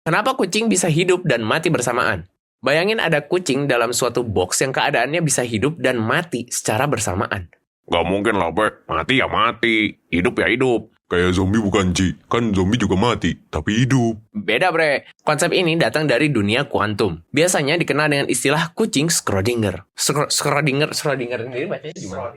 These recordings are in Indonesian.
Kenapa kucing bisa hidup dan mati bersamaan? Bayangin ada kucing dalam suatu box yang keadaannya bisa hidup dan mati secara bersamaan. Gak mungkin lah, Bre. Mati ya mati. Hidup ya hidup. Kayak zombie bukan, Ci. Kan zombie juga mati, tapi hidup. Beda, Bre. Konsep ini datang dari dunia kuantum. Biasanya dikenal dengan istilah kucing Schrödinger. Schrödinger sendiri bacanya gimana?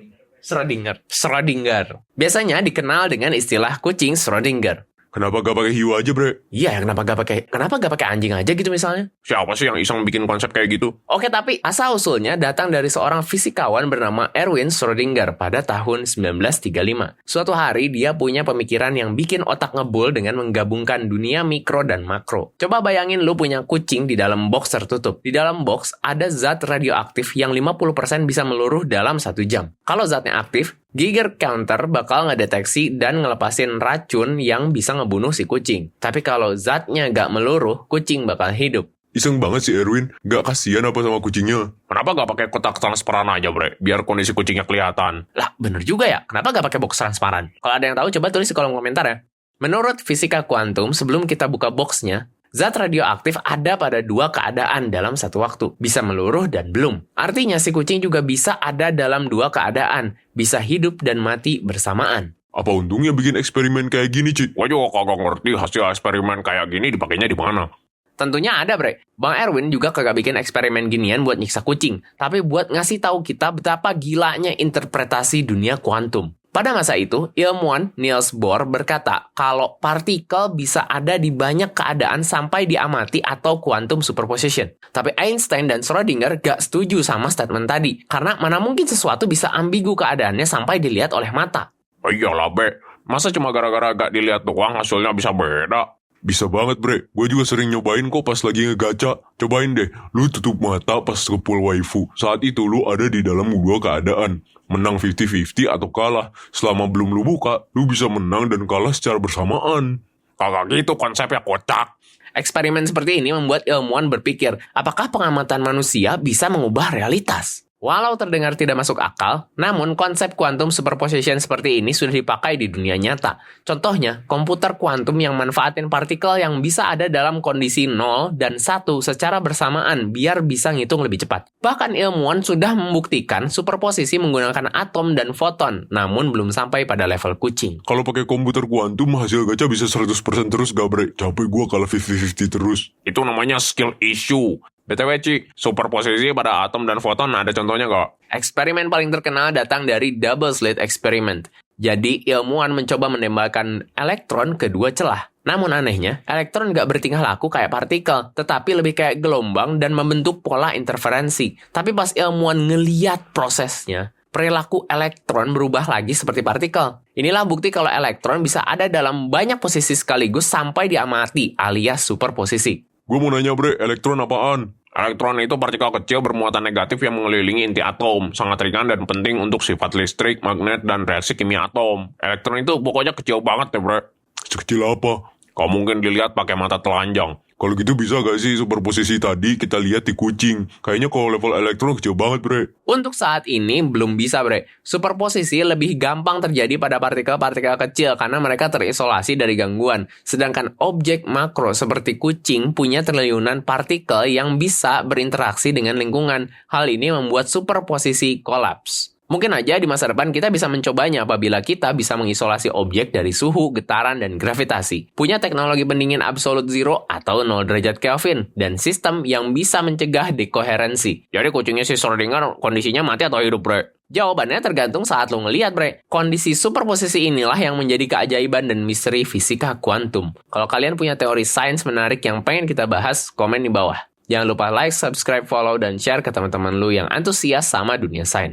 Schrödinger. Biasanya dikenal dengan istilah kucing Schrödinger. Kenapa gak pakai hiu aja, Bre? Iya, kenapa gak pakai anjing aja gitu misalnya? Siapa sih yang iseng bikin konsep kayak gitu? Oke, tapi asal-usulnya datang dari seorang fisikawan bernama Erwin Schrödinger pada tahun 1935. Suatu hari dia punya pemikiran yang bikin otak ngebul dengan menggabungkan dunia mikro dan makro. Coba bayangin lu punya kucing di dalam box tertutup. Di dalam box ada zat radioaktif yang 50% bisa meluruh dalam 1 jam. Kalau zatnya aktif, Geiger counter bakal ngedeteksi dan ngelepasin racun yang bisa ngebunuh si kucing. Tapi kalau zatnya gak meluruh, kucing bakal hidup. Iseng banget si Erwin. Gak kasihan apa sama kucingnya? Kenapa gak pakai kotak transparan aja, Bre? Biar kondisi kucingnya kelihatan. Lah, bener juga ya. Kenapa gak pakai box transparan? Kalau ada yang tahu, coba tulis di kolom komentar ya. Menurut fisika kuantum, sebelum kita buka boxnya, zat radioaktif ada pada 2 keadaan dalam satu waktu. Bisa meluruh dan belum. Artinya si kucing juga bisa ada dalam 2 keadaan. Bisa hidup dan mati bersamaan. Apa untungnya bikin eksperimen kayak gini, Ci? Gua juga kagak ngerti hasil eksperimen kayak gini dipakainya di mana. Tentunya ada, Bre. Bang Erwin juga kagak bikin eksperimen ginian buat nyiksa kucing. Tapi buat ngasih tahu kita betapa gilanya interpretasi dunia kuantum. Pada masa itu, ilmuwan Niels Bohr berkata kalau partikel bisa ada di banyak keadaan sampai diamati atau quantum superposition. Tapi Einstein dan Schrödinger gak setuju sama statement tadi, karena mana mungkin sesuatu bisa ambigu keadaannya sampai dilihat oleh mata. Oh iyalah, Bre. Masa cuma gara-gara gak dilihat doang hasilnya bisa beda? Bisa banget, Bre. Gue juga sering nyobain kok pas lagi ngegaca. Cobain deh, lu tutup mata pas ke pool waifu. Saat itu lu ada di dalam 2 keadaan. Menang 50-50 atau kalah. Selama belum lu buka, lu bisa menang dan kalah secara bersamaan. Kagak gitu konsepnya, kocak. Eksperimen seperti ini membuat ilmuwan berpikir, apakah pengamatan manusia bisa mengubah realitas? Walau terdengar tidak masuk akal, namun konsep quantum superposition seperti ini sudah dipakai di dunia nyata. Contohnya, komputer kuantum yang manfaatin partikel yang bisa ada dalam kondisi 0 dan 1 secara bersamaan biar bisa ngitung lebih cepat. Bahkan ilmuwan sudah membuktikan superposisi menggunakan atom dan foton, namun belum sampai pada level kucing. Kalau pakai komputer kuantum, hasil gacha bisa 100% terus gak, Bre? Capek gua kalau 50-50 terus. Itu namanya skill issue. BTW, Ci, superposisi pada atom dan foton ada contohnya gak? Eksperimen paling terkenal datang dari double slit experiment. Jadi, ilmuwan mencoba menembakkan elektron ke 2 celah. Namun anehnya, elektron nggak bertingkah laku kayak partikel, tetapi lebih kayak gelombang dan membentuk pola interferensi. Tapi pas ilmuwan ngeliat prosesnya, perilaku elektron berubah lagi seperti partikel. Inilah bukti kalau elektron bisa ada dalam banyak posisi sekaligus sampai diamati, alias superposisi. Gue mau nanya, Bre, elektron apaan? Elektron itu partikel kecil bermuatan negatif yang mengelilingi inti atom, sangat ringan dan penting untuk sifat listrik, magnet, dan reaksi kimia atom. Elektron itu pokoknya kecil banget ya, Bre. Sekecil apa? Kau mungkin dilihat pakai mata telanjang. Kalau gitu bisa gak sih superposisi tadi kita lihat di kucing? Kayaknya kalau level elektron kecil banget, Bre. Untuk saat ini belum bisa, Bre. Superposisi lebih gampang terjadi pada partikel-partikel kecil karena mereka terisolasi dari gangguan. Sedangkan objek makro seperti kucing punya triliunan partikel yang bisa berinteraksi dengan lingkungan. Hal ini membuat superposisi kolaps. Mungkin aja di masa depan kita bisa mencobanya apabila kita bisa mengisolasi objek dari suhu, getaran, dan gravitasi. Punya teknologi pendingin absolute zero atau 0 derajat Kelvin, dan sistem yang bisa mencegah dekoherensi. Jadi kucingnya si Schrödinger kondisinya mati atau hidup, Bre? Jawabannya tergantung saat lo ngeliat, Bre. Kondisi superposisi inilah yang menjadi keajaiban dan misteri fisika kuantum. Kalau kalian punya teori sains menarik yang pengen kita bahas, komen di bawah. Jangan lupa like, subscribe, follow, dan share ke teman-teman lu yang antusias sama dunia sains.